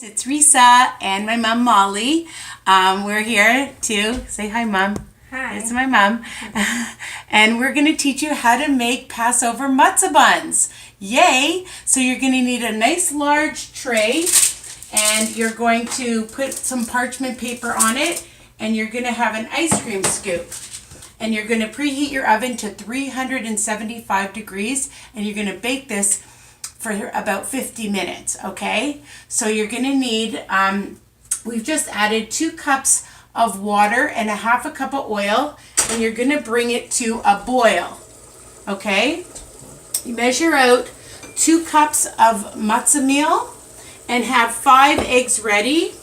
It's Risa and my mom Molly. We're here to say hi, Mom. Hi. It's my mom. And we're going to teach you how to make Passover matzah buns. Yay! So you're going to need a nice large tray, and you're going to put some parchment paper on it, and you're going to have an ice cream scoop. And you're going to preheat your oven to 375 degrees, and you're going to bake this for about 50 minutes, okay? So you're gonna need, we've just added 2 cups of water and a half a cup of oil, and you're gonna bring it to a boil, okay? You measure out 2 cups of matzah meal and have 5 eggs ready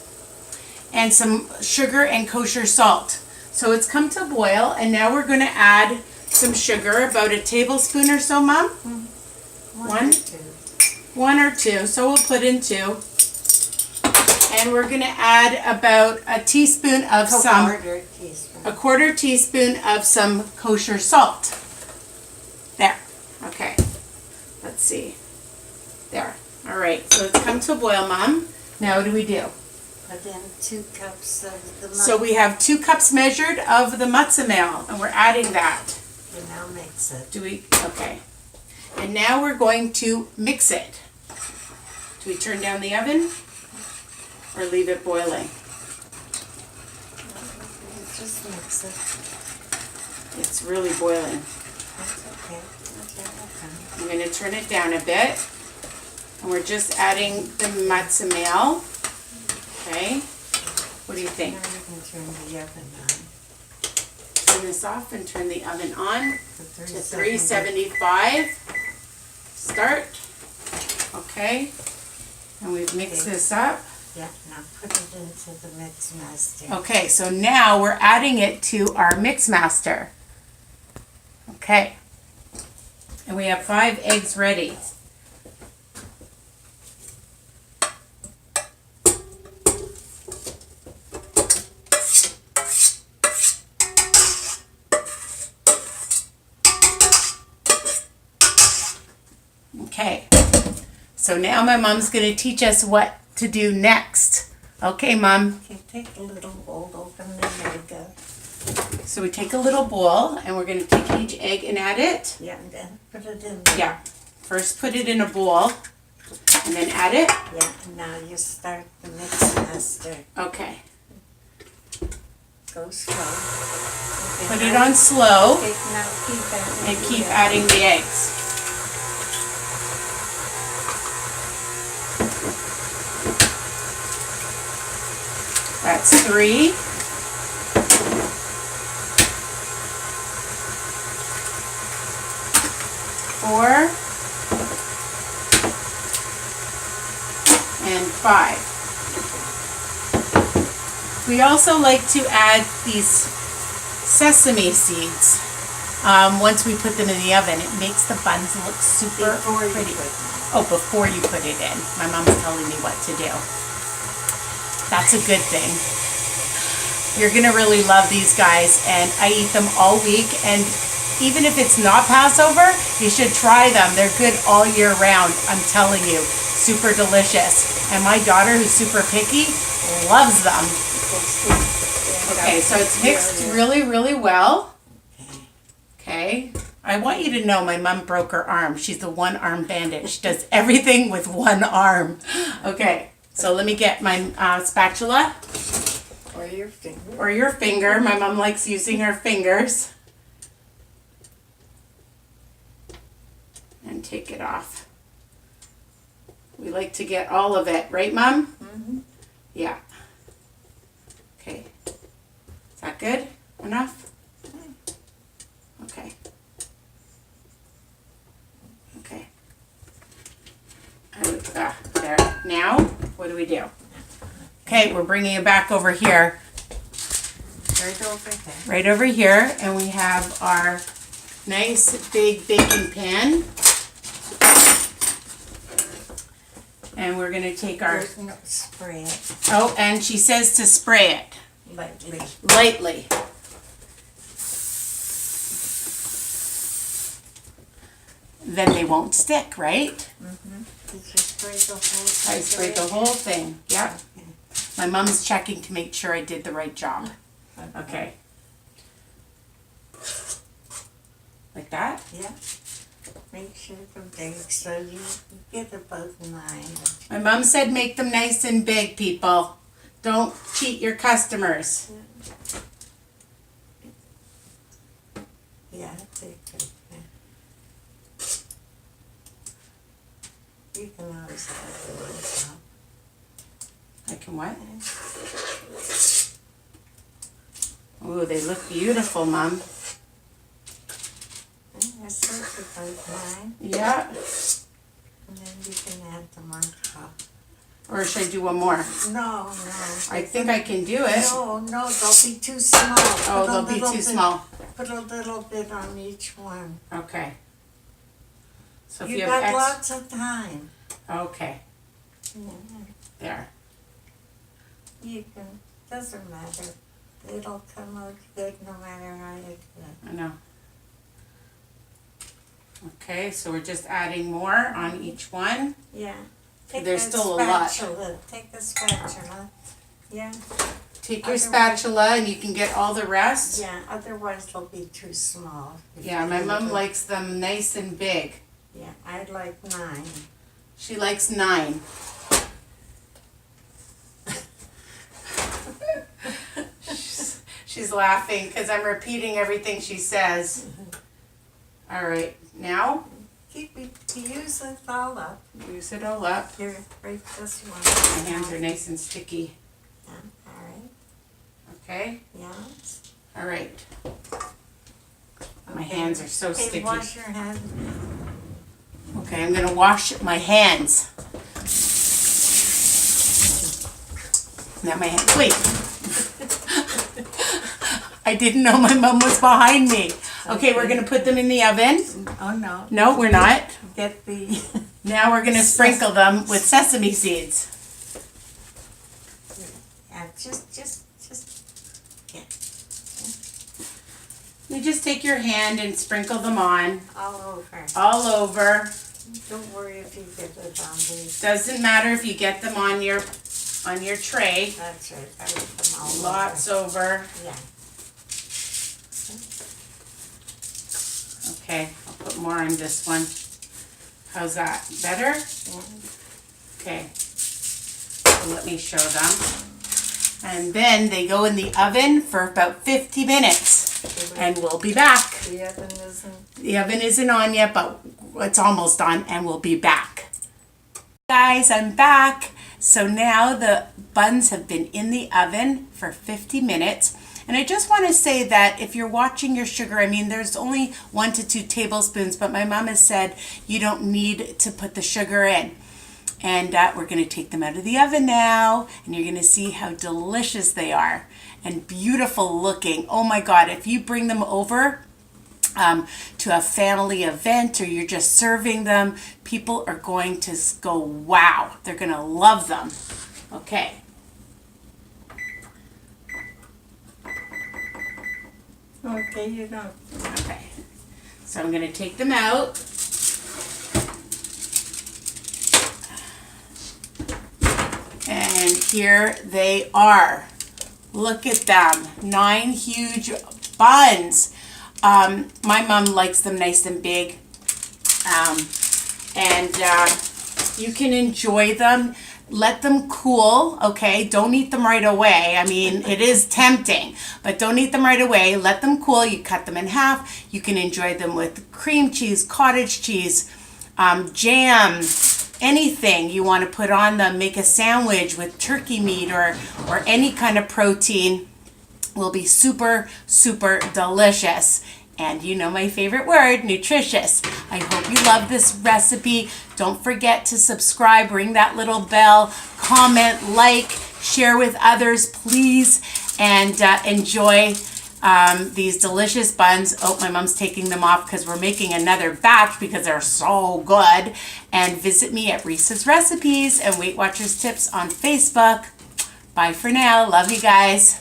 and some sugar and kosher salt. So it's come to boil, and now we're gonna add some sugar, about a tablespoon or so, Mom? One or two, so we'll put in 2. And we're going to add about a teaspoon of a quarter teaspoon of some kosher salt. There. Okay. Let's see. There. All right. So it's come to a boil, Mom. Now what do we do? Put in 2 cups of the matzah. So we have 2 cups measured of the matzah meal, and we're adding that. And now mix it. Okay. And now we're going to mix it. Do we turn down the oven or leave it boiling? Just mix it. It's really boiling. That's okay. I'm going to turn it down a bit. And we're just adding the matzah meal. Okay. What do you think? Now you can turn the oven on. Turn this off and turn the oven on to 375. Start. Okay. And we've mixed this up. Yeah, now put it into the mix master. Okay, so now we're adding it to our mix master. Okay. And we have 5 eggs ready. Okay. So now my mom's going to teach us what to do next. Okay, Mom. Okay, take a little bowl, open the egg up. So we take a little bowl, and we're going to take each egg and add it. Yeah, and then put it in there. Yeah. First put it in a bowl, and then add it. Yeah, and now you start the mix master. Okay. Go slow. Okay, Put it on slow, okay, now keep adding and the keep egg. adding the eggs. That's 3. 4. And 5. We also like to add these sesame seeds. Once we put them in the oven, it makes the buns look super pretty. Oh, before you put it in. My mom's telling me what to do. That's a good thing. You're going to really love these guys, and I eat them all week, and even if it's not Passover, you should try them. They're good all year round, I'm telling you. Super delicious. And my daughter, who's super picky, loves them. Okay, so it's mixed really, really well. Okay. I want you to know my mom broke her arm. She's the one-arm bandit. She does everything with one arm. Okay. So let me get my spatula. Or your finger. Or your finger. My mom likes using her fingers. And take it off. We like to get all of it, right, Mom? Mm-hmm. Yeah. Okay. Is that good? Enough? Okay. Okay. There. Now, what do we do? Okay, we're bringing it back over here. Right over there. Right over here, and we have our nice big baking pan. And we're going to take our... No, spray it. Oh, and she says to spray it. Lightly. Lightly. then they won't stick, right? Did you spray the whole thing? I sprayed the whole thing. Yep. My mom's checking to make sure I did the right job. Okay. Like that? Yeah. Make sure they're big so you get about 9. My mom said make them nice and big, people. Don't cheat your customers. Yeah, they could. You can always have the ones up. I can what? Oh, they look beautiful, Mom. That's about 9. Yeah. And then you can add them on top. Or should I do one more? No. I think I can do it. No, they'll be too small. Oh, they'll be too small. Put a little bit on each one. Okay. So if You you got have lots of time. Okay. Yeah. There. You can, doesn't matter. It'll come out good no matter how you do it. I know. Okay, so we're just adding more on each one. Yeah. There's still a lot. Take the spatula. Yeah. Take your spatula and you can get all the rest. Yeah, otherwise they'll be too small. Yeah, my mom likes them nice and big. Yeah, I'd like 9. She likes 9. She's laughing because I'm repeating everything she says. All right, now Use it all up. use it all up. Here, break this one. My hands are nice and sticky. Yeah, all right. Okay. Yeah. All right. My hands are so Okay, sticky. wash your hands. Okay, I'm gonna wash my hands. Now my hands. Wait. I didn't know my mom was behind me. Okay, we're gonna put them in the oven. Oh, no. No, we're not. Get the... Now we're gonna sprinkle them with sesame seeds. Yeah, just... Yeah. You just take your hand and sprinkle them on All over. all over. Don't worry if you get it on these. Doesn't matter if you get them on your tray. That's right. I put them all Lots over. Yeah. Okay, I'll put more on this one. How's that? Better? Yeah. Okay. So let me show them. And then they go in the oven for about 50 minutes. And we'll be back. The oven isn't... The oven isn't on yet, but it's almost on, and we'll be back. Guys, I'm back. So now the buns have been in the oven for 50 minutes. And I just want to say that if you're watching your sugar, I mean, there's only 1 to 2 tablespoons, but my mom has said you don't need to put the sugar in. And we're going to take them out of the oven now, and you're going to see how delicious they are and beautiful looking. Oh my God, if you bring them over to a family event or you're just serving them, people are going to go, wow, they're going to love them. Okay. Okay, you don't. Okay. So I'm going to take them out. And here they are. Look at them. 9 huge buns. My mom likes them nice and big. You can enjoy them. Let them cool, okay? Don't eat them right away. I mean, it is tempting, but don't eat them right away. Let them cool. You cut them in half. You can enjoy them with cream cheese, cottage cheese, jam, anything you want to put on them. Make a sandwich with turkey meat or any kind of protein. Will be super, super delicious. And you know my favorite word, nutritious. I hope you love this recipe. Don't forget to subscribe, ring that little bell, comment, like, share with others, please, and enjoy these delicious buns. Oh, my mom's taking them off because we're making another batch because they're so good. And visit me at Risa's Recipes and Weight Watchers Tips on Facebook. Bye for now. Love you guys.